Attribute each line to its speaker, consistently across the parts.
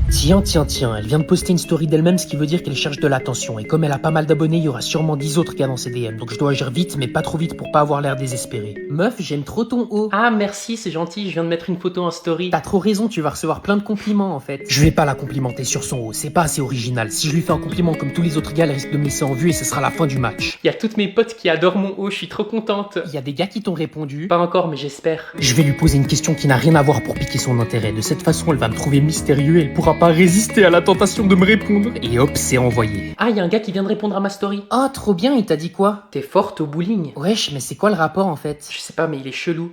Speaker 1: Tiens, elle vient de poster une story d'elle-même, ce qui veut dire qu'elle cherche de l'attention. Et comme elle a pas mal d'abonnés, il y aura sûrement 10 autres gars dans ses DM. Donc je dois agir vite, mais pas trop vite pour pas avoir l'air désespéré. Meuf, j'aime trop ton haut.
Speaker 2: Ah merci, c'est gentil, je viens de mettre une photo en story.
Speaker 1: T'as trop raison, tu vas recevoir plein de compliments en fait. Je vais pas la complimenter sur son haut, c'est pas assez original. Si je lui fais un compliment comme tous les autres gars, elle risque de me laisser en vue et ce sera la fin du match.
Speaker 2: Y a toutes mes potes qui adorent mon haut, je suis trop contente.
Speaker 1: Il y a des gars qui t'ont répondu.
Speaker 2: Pas encore, mais j'espère.
Speaker 1: Je vais lui poser une question qui n'a rien à voir pour piquer son intérêt. De cette façon, elle va me trouver mystérieux et elle pourra pas résister à la tentation de me répondre. Et hop, c'est envoyé.
Speaker 2: Ah, y a un gars qui vient de répondre à ma story.
Speaker 1: Oh, trop bien, il t'a dit quoi?
Speaker 2: T'es forte au bowling.
Speaker 1: Wesh, mais c'est quoi le rapport en fait?
Speaker 2: Je sais pas, mais il est chelou.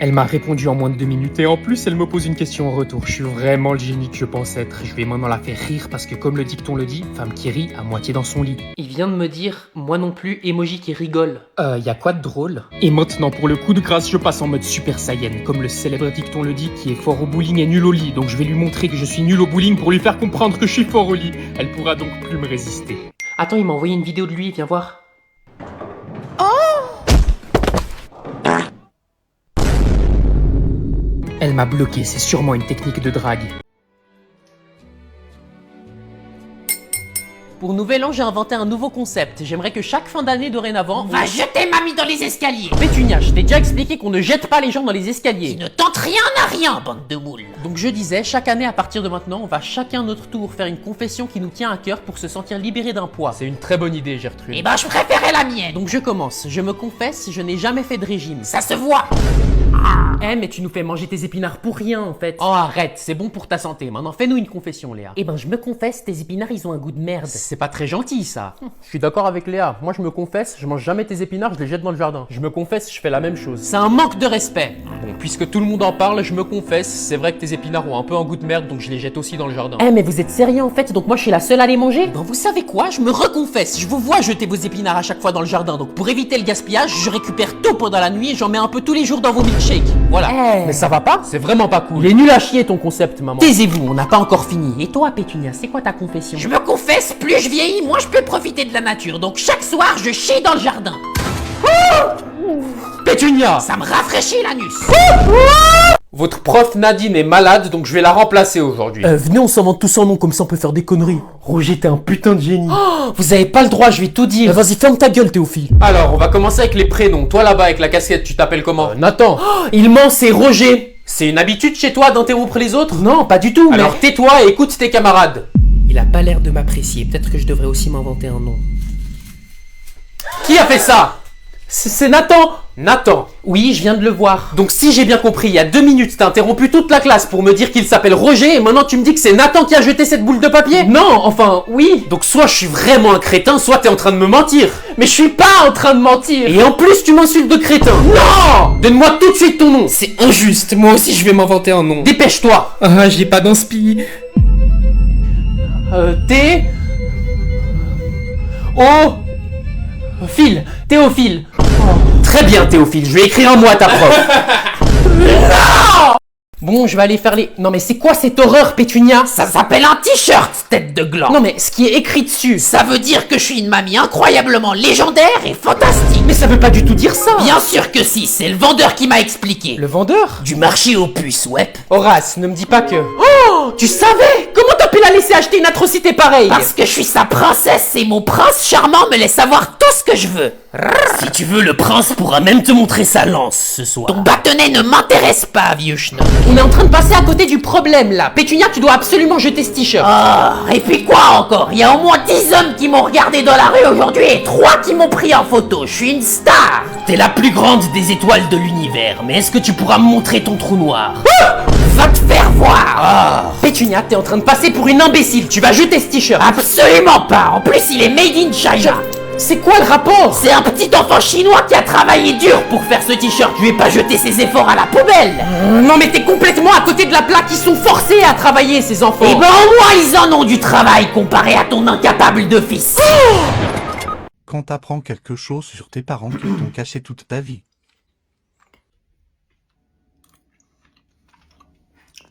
Speaker 1: Elle m'a répondu en moins de 2 minutes et en plus elle me pose une question en retour. Je suis vraiment le génie que je pense être. Je vais maintenant la faire rire parce que comme le dicton le dit, femme qui rit à moitié dans son lit.
Speaker 2: Il vient de me dire, moi non plus, emoji qui rigole.
Speaker 1: Y a quoi de drôle? Et maintenant pour le coup de grâce, je passe en mode super saiyan. Comme le célèbre dicton le dit, qui est fort au bowling est nul au lit. Donc je vais lui montrer que je suis nul au bowling pour lui faire comprendre que je suis fort au lit. Elle pourra donc plus me résister.
Speaker 2: Attends, il m'a envoyé une vidéo de lui, viens voir.
Speaker 1: Elle m'a bloqué, c'est sûrement une technique de drague.
Speaker 2: Pour Nouvel An, j'ai inventé un nouveau concept. J'aimerais que chaque fin d'année dorénavant...
Speaker 3: Va jeter mamie dans les escaliers.
Speaker 2: Pétunia, je t'ai déjà expliqué qu'on ne jette pas les gens dans les escaliers.
Speaker 3: Qui ne tente rien à rien, bande de moules.
Speaker 2: Donc je disais, chaque année à partir de maintenant, on va chacun notre tour faire une confession qui nous tient à cœur pour se sentir libéré d'un poids. C'est une très bonne idée, Gertrude.
Speaker 3: Eh ben, je préférais la mienne.
Speaker 2: Donc je commence. Je me confesse, je n'ai jamais fait de régime.
Speaker 3: Ça se voit.
Speaker 2: Eh mais tu nous fais manger tes épinards pour rien en fait. Oh arrête, c'est bon pour ta santé. Maintenant fais-nous une confession Léa.
Speaker 3: Eh ben je me confesse, tes épinards ils ont un goût de merde.
Speaker 2: C'est pas très gentil ça. Je suis d'accord avec Léa. Moi je me confesse, je mange jamais tes épinards, je les jette dans le jardin. Je me confesse, je fais la même chose. C'est un manque de respect. Bon, puisque tout le monde en parle, je me confesse. C'est vrai que tes épinards ont un peu un goût de merde, donc je les jette aussi dans le jardin.
Speaker 3: Eh mais vous êtes sérieux en fait, donc moi je suis la seule à les manger?
Speaker 2: Eh ben vous savez quoi, je me reconfesse. Je vous vois jeter vos épinards à chaque fois dans le jardin. Donc pour éviter le gaspillage, je récupère tout pendant la nuit et j'en mets un peu tous les jours dans vos milkshakes. Voilà. Mais ça va pas? C'est vraiment pas cool. Il est nul à chier ton concept, maman.
Speaker 3: Taisez-vous, on n'a pas encore fini. Et toi, Pétunia, c'est quoi ta confession? Je me confesse, plus je vieillis, moins je peux profiter de la nature. Donc chaque soir, je chie dans le jardin.
Speaker 2: Pétunia!
Speaker 3: Ça me rafraîchit l'anus.
Speaker 2: Votre prof Nadine est malade, donc je vais la remplacer aujourd'hui.
Speaker 1: Venez, on s'invente tous un nom, comme ça on peut faire des conneries. Roger, t'es un putain de génie.
Speaker 2: Vous avez pas le droit, je vais tout dire.
Speaker 1: Vas-y, ferme ta gueule, Théophile.
Speaker 2: Alors, on va commencer avec les prénoms. Toi là-bas avec la casquette, tu t'appelles comment?
Speaker 1: Nathan.
Speaker 2: Il ment, c'est Roger. C'est une habitude chez toi d'interrompre les autres?
Speaker 1: Non, pas du tout,
Speaker 2: Alors tais-toi et écoute tes camarades.
Speaker 1: Il a pas l'air de m'apprécier, peut-être que je devrais aussi m'inventer un nom.
Speaker 2: Qui a fait ça? C'est Nathan. Nathan.
Speaker 1: Oui, je viens de le voir.
Speaker 2: Donc si j'ai bien compris, il y a 2 minutes, t'as interrompu toute la classe pour me dire qu'il s'appelle Roger et maintenant tu me dis que c'est Nathan qui a jeté cette boule de papier?
Speaker 1: Non, enfin, oui.
Speaker 2: Donc soit je suis vraiment un crétin, soit t'es en train de me mentir.
Speaker 1: Mais je suis pas en train de mentir.
Speaker 2: Et en plus tu m'insultes de crétin.
Speaker 1: Non!
Speaker 2: Donne-moi tout de suite ton nom.
Speaker 1: C'est injuste, moi aussi je vais m'inventer un nom.
Speaker 2: Dépêche-toi.
Speaker 1: Ah, j'ai pas d'inspi.
Speaker 2: T... O... Phil. Théophile. Très bien Théophile, je vais écrire un mot à ta prof. Bon, je vais aller faire les... Non mais c'est quoi cette horreur, Pétunia?
Speaker 3: Ça s'appelle un t-shirt, tête de gland.
Speaker 2: Non mais ce qui est écrit dessus...
Speaker 3: Ça veut dire que je suis une mamie incroyablement légendaire et fantastique.
Speaker 2: Mais ça veut pas du tout dire ça.
Speaker 3: Bien sûr que si, c'est le vendeur qui m'a expliqué.
Speaker 2: Le vendeur?
Speaker 3: Du marché aux puces, ouais.
Speaker 2: Horace, ne me dis pas que... Oh, tu savais? Comment t'as pu la laisser acheter une atrocité pareille?
Speaker 3: Parce que je suis sa princesse et mon prince charmant me laisse savoir tout ce que je veux. Si tu veux, le prince pourra même te montrer sa lance ce soir. Ton bâtonnet ne m'intéresse pas, vieux schnock.
Speaker 2: On est en train de passer à côté du problème là. Pétunia, tu dois absolument jeter ce t-shirt.
Speaker 3: Ah, et puis quoi encore? Il y a au moins 10 hommes qui m'ont regardé dans la rue aujourd'hui et 3 qui m'ont pris en photo. Je suis une star. T'es la plus grande des étoiles de l'univers, mais est-ce que tu pourras me montrer ton trou noir? Va te faire voir.
Speaker 2: Pétunia, t'es en train de passer pour une imbécile. Tu vas jeter ce t-shirt.
Speaker 3: Absolument pas. En plus, il est made in China.
Speaker 2: C'est quoi le rapport?
Speaker 3: C'est un petit enfant chinois qui a travaillé dur pour faire ce t-shirt. Je vais pas jeter ses efforts à la poubelle.
Speaker 2: Non mais t'es complètement à côté de la plaque. Ils sont forcés à travailler, ces enfants.
Speaker 3: Eh ben au moins ils en ont du travail comparé à ton incapable de fils.
Speaker 4: Quand t'apprends quelque chose sur tes parents qui t'ont caché toute ta vie.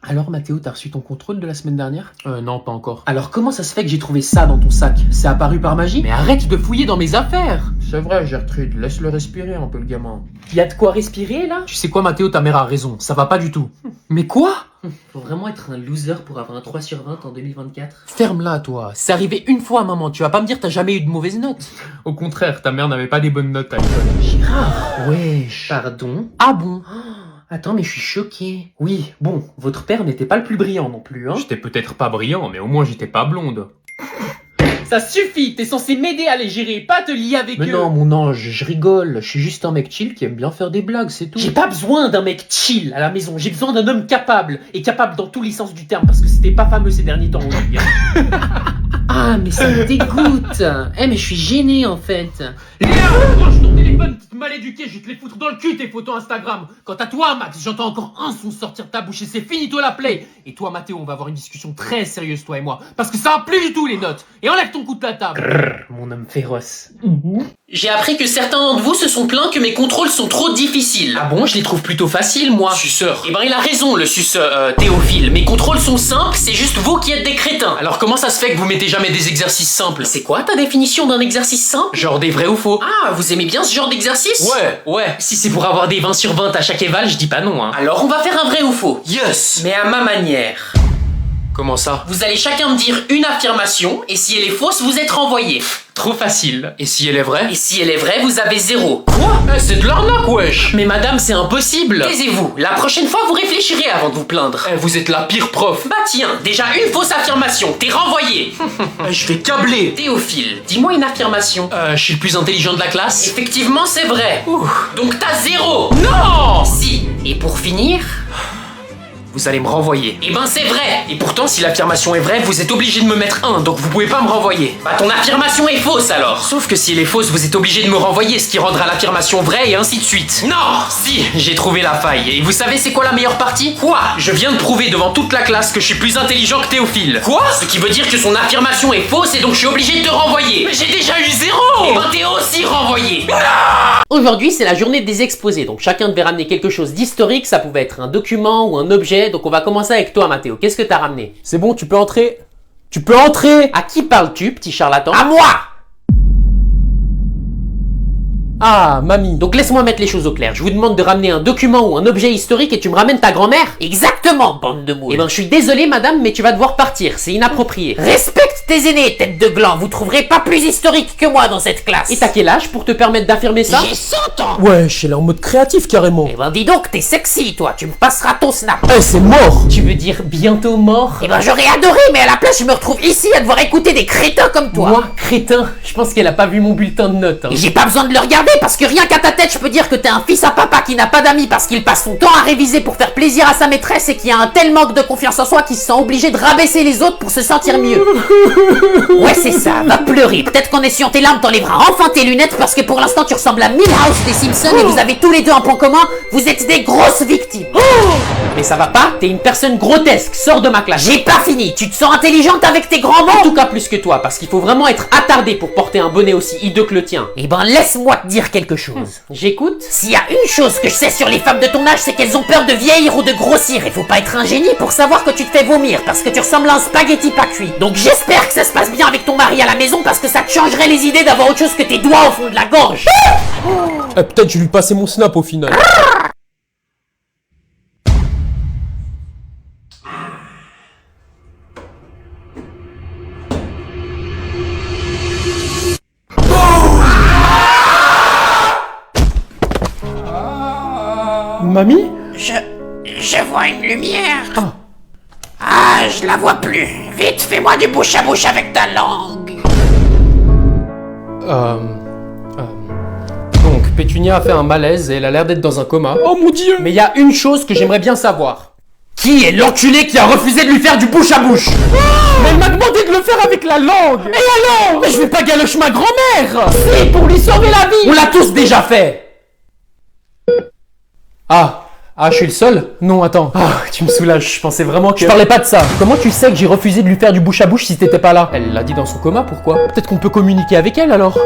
Speaker 1: Alors Mathéo, t'as reçu ton contrôle de la semaine dernière? Non, pas encore. Alors comment ça se fait que j'ai trouvé ça dans ton sac? C'est apparu par magie? Mais arrête de fouiller dans mes affaires! C'est vrai Gertrude, laisse-le respirer un peu le gamin. Y a de quoi respirer là? Tu sais quoi Mathéo, ta mère a raison, ça va pas du tout. Mais quoi?
Speaker 3: Faut vraiment être un loser pour avoir un 3 sur 20 en 2024.
Speaker 2: Ferme-la, toi. C'est arrivé une fois, maman. Tu vas pas me dire t'as jamais eu de mauvaises notes.
Speaker 1: Au contraire, ta mère n'avait pas des bonnes notes à l'école.
Speaker 3: Gérard, wesh. Pardon?
Speaker 2: Ah bon?
Speaker 3: Attends, mais je suis choqué. Oui, bon, votre père n'était pas le plus brillant non plus, hein.
Speaker 1: J'étais peut-être pas brillant, mais au moins j'étais pas blonde.
Speaker 3: Ça suffit, t'es censé m'aider à les gérer, pas te lier avec eux.
Speaker 2: Mais non, mon ange, je rigole. Je suis juste un mec chill qui aime bien faire des blagues, c'est tout.
Speaker 3: J'ai pas besoin d'un mec chill à la maison, j'ai besoin d'un homme capable. Et capable dans tous les sens du terme, parce que c'était pas fameux ces derniers temps aujourd'hui. Hein. Ah, mais ça me dégoûte. Eh, mais je suis gêné en fait.
Speaker 1: Léa, range ton téléphone, petite mal éduquée, je vais te les foutre dans le cul tes photos Instagram. Quant à toi, Max, j'entends encore un son sortir de ta bouche et c'est fini toi la play. Et toi, Mathéo, on va avoir une discussion très sérieuse, toi et moi, parce que ça va plus du tout les notes. Et enlève ton coup de la table.
Speaker 3: Grrr, mon homme féroce. J'ai appris que certains d'entre vous se sont plaints que mes contrôles sont trop difficiles. Ah bon, je les trouve plutôt faciles, moi.
Speaker 1: Suceur.
Speaker 3: Eh ben, il a raison, le Théophile. Mes contrôles sont simples, c'est juste vous qui êtes des crétins.
Speaker 2: Alors comment ça se fait que vous mettez jamais des exercices simples?
Speaker 3: C'est quoi ta définition d'un exercice simple?
Speaker 2: Genre des vrais ou faux?
Speaker 3: Ah, vous aimez bien ce genre d'exercice?
Speaker 2: Ouais.
Speaker 3: Si c'est pour avoir des 20 sur 20 à chaque éval, je dis pas non, hein. Alors on va faire un vrai ou faux.
Speaker 2: Yes.
Speaker 3: Mais à ma manière.
Speaker 2: Comment ça?
Speaker 3: Vous allez chacun me dire une affirmation, et si elle est fausse, vous êtes renvoyé.
Speaker 2: Trop facile. Et si elle est vraie?
Speaker 3: Et si elle est vraie, vous avez 0.
Speaker 2: Quoi? C'est de l'arnaque, wesh.
Speaker 3: Mais madame, c'est impossible. Taisez-vous. La prochaine fois, vous réfléchirez avant de vous plaindre.
Speaker 2: Vous êtes la pire prof.
Speaker 3: Bah tiens, déjà une fausse affirmation. T'es renvoyé.
Speaker 2: Je vais câbler.
Speaker 3: Théophile, dis-moi une affirmation.
Speaker 2: Je suis le plus intelligent de la classe.
Speaker 3: Effectivement, c'est vrai. Donc t'as 0.
Speaker 2: Non.
Speaker 3: Si. Et pour finir...
Speaker 2: Vous allez me renvoyer.
Speaker 3: Eh ben c'est vrai.
Speaker 2: Et pourtant, si l'affirmation est vraie, vous êtes obligé de me mettre 1, donc vous pouvez pas me renvoyer.
Speaker 3: Bah ton affirmation est fausse alors.
Speaker 2: Sauf que si elle est fausse, vous êtes obligé de me renvoyer, ce qui rendra l'affirmation vraie et ainsi de suite.
Speaker 3: Non.
Speaker 2: Si, j'ai trouvé la faille. Et vous savez c'est quoi la meilleure partie?
Speaker 3: Quoi?
Speaker 2: Je viens de prouver devant toute la classe que je suis plus intelligent que Théophile.
Speaker 3: Quoi? Ce qui veut dire que son affirmation est fausse et donc je suis obligé de te renvoyer.
Speaker 2: Mais j'ai déjà eu 0.
Speaker 3: Eh ben t'es aussi renvoyé. Aujourd'hui c'est la journée des exposés, donc chacun devait ramener quelque chose d'historique, ça pouvait être un document ou un objet, donc on va commencer avec toi Mathéo, qu'est-ce que t'as ramené?
Speaker 2: C'est bon, tu peux entrer. Tu peux entrer.
Speaker 3: À qui parles-tu, petit charlatan?
Speaker 2: À moi. Ah, mamie.
Speaker 3: Donc laisse-moi mettre les choses au clair. Je vous demande de ramener un document ou un objet historique et tu me ramènes ta grand-mère? Exactement, bande de moules. Eh ben je suis désolé madame, mais tu vas devoir partir, c'est inapproprié. Respecte tes aînés, tête de gland, vous trouverez pas plus historique que moi dans cette classe. Et t'as quel âge pour te permettre d'affirmer ça?
Speaker 5: J'ai 100 ans.
Speaker 2: Ouais, je suis là en mode créatif carrément.
Speaker 3: Eh ben dis donc, t'es sexy toi, tu me passeras ton snap.
Speaker 2: C'est mort.
Speaker 3: Tu veux dire bientôt mort? Eh ben j'aurais adoré, mais à la place je me retrouve ici à devoir écouter des crétins comme toi.
Speaker 2: Moi, crétin, je pense qu'elle a pas vu mon bulletin de notes. Hein.
Speaker 3: Et j'ai pas besoin de le regarder parce que rien qu'à ta tête, je peux dire que t'es un fils à papa qui n'a pas d'amis parce qu'il passe son temps à réviser pour faire plaisir à sa maîtresse et qui a un tel manque de confiance en soi qu'il se sent obligé de rabaisser les autres pour se sentir mieux. Ouais, c'est ça, va pleurer. Peut-être qu'en essuyant tes larmes, t'enlèveras enfin tes lunettes parce que pour l'instant, tu ressembles à Milhouse des Simpsons et vous avez tous les deux un point commun, vous êtes des grosses victimes. Mais ça va pas? T'es une personne grotesque, sors de ma classe. J'ai pas fini, tu te sens intelligente avec tes grands mots? En tout cas plus que toi, parce qu'il faut vraiment être attardé pour porter un bonnet aussi hideux que le tien. Eh ben laisse-moi te dire quelque chose. J'écoute. S'il y a une chose que je sais sur les femmes de ton âge, c'est qu'elles ont peur de vieillir ou de grossir. Et faut pas être un génie pour savoir que tu te fais vomir, parce que tu ressembles à un spaghetti pas cuit. Donc j'espère que ça se passe bien avec ton mari à la maison, parce que ça te changerait les idées d'avoir autre chose que tes doigts au fond de la gorge.
Speaker 2: Peut-être je lui passais mon snap au final. Mamie?
Speaker 5: Je vois une lumière. Ah, je la vois plus. Vite, fais-moi du bouche à bouche avec ta langue.
Speaker 2: Donc, Pétunia a fait un malaise et elle a l'air d'être dans un coma. Oh mon dieu! Mais il y a une chose que j'aimerais bien savoir. Qui est l'enculé qui a refusé de lui faire du bouche à bouche? Mais elle m'a demandé de le faire avec la langue! Et alors? Mais je vais pas galocher ma grand-mère! C'est pour lui sauver la vie! On l'a tous déjà fait! Ah, je suis le seul? Non, attends. Ah, tu me soulages, je pensais vraiment que... Je parlais pas de ça. Comment tu sais que j'ai refusé de lui faire du bouche à bouche si t'étais pas là? Elle l'a dit dans son coma, pourquoi? Peut-être qu'on peut communiquer avec elle alors?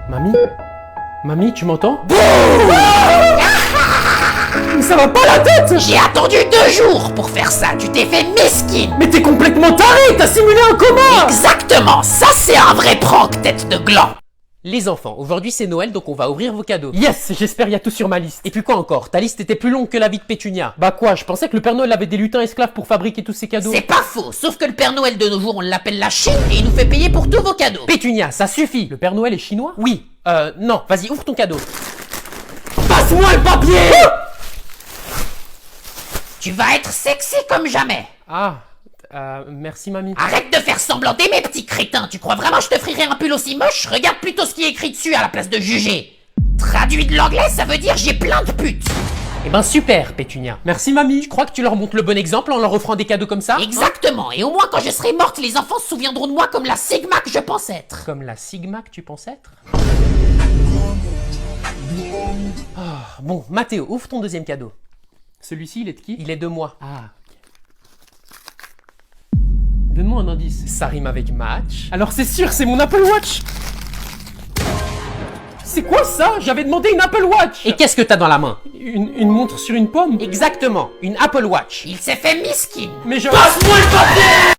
Speaker 2: Mamie? Mamie, tu m'entends? Mais ça va pas la tête!
Speaker 5: J'ai attendu 2 jours pour faire ça. Tu t'es fait mesquine.
Speaker 2: Mais t'es complètement taré! T'as simulé un coma!
Speaker 5: Exactement. Ça, c'est un vrai prank, tête de gland.
Speaker 2: Les enfants, aujourd'hui c'est Noël donc on va ouvrir vos cadeaux. Yes, j'espère il y a tout sur ma liste. Et puis quoi encore? Ta liste était plus longue que la vie de Pétunia. Bah quoi, je pensais que le Père Noël avait des lutins esclaves pour fabriquer tous ces cadeaux.
Speaker 3: C'est pas faux, sauf que le Père Noël de nos jours, on l'appelle la Chine et il nous fait payer pour tous vos cadeaux.
Speaker 2: Pétunia, ça suffit. Le Père Noël est chinois? Oui. Non, vas-y, ouvre ton cadeau. Passe-moi le papier!
Speaker 3: Tu vas être sexy comme jamais.
Speaker 2: Ah, merci mamie.
Speaker 3: Arrête de faire semblant d'aimer, petit crétin. Tu crois vraiment que je te ferai un pull aussi moche? Regarde plutôt ce qui est écrit dessus à la place de juger. Traduit de l'anglais, ça veut dire j'ai plein de putes.
Speaker 2: Eh ben super, Pétunia. Merci mamie. Je crois que tu leur montres le bon exemple en leur offrant des cadeaux comme ça?
Speaker 3: Exactement, et au moins quand je serai morte, les enfants se souviendront de moi comme la Sigma que je pense être.
Speaker 2: Comme la Sigma que tu penses être? Ah, bon, Mathéo, ouvre ton deuxième cadeau.
Speaker 1: Celui-ci, il est de qui?
Speaker 2: Il est de moi.
Speaker 1: Ah. Donne-moi un indice.
Speaker 2: Ça rime avec match.
Speaker 1: Alors c'est sûr, c'est mon Apple Watch. C'est quoi ça? J'avais demandé une Apple Watch.
Speaker 2: Et qu'est-ce que t'as dans la main?
Speaker 1: Une montre sur une pomme?
Speaker 2: Exactement, une Apple Watch.
Speaker 3: Il s'est fait miskin.
Speaker 1: Mais je...
Speaker 3: Passe-moi le papier!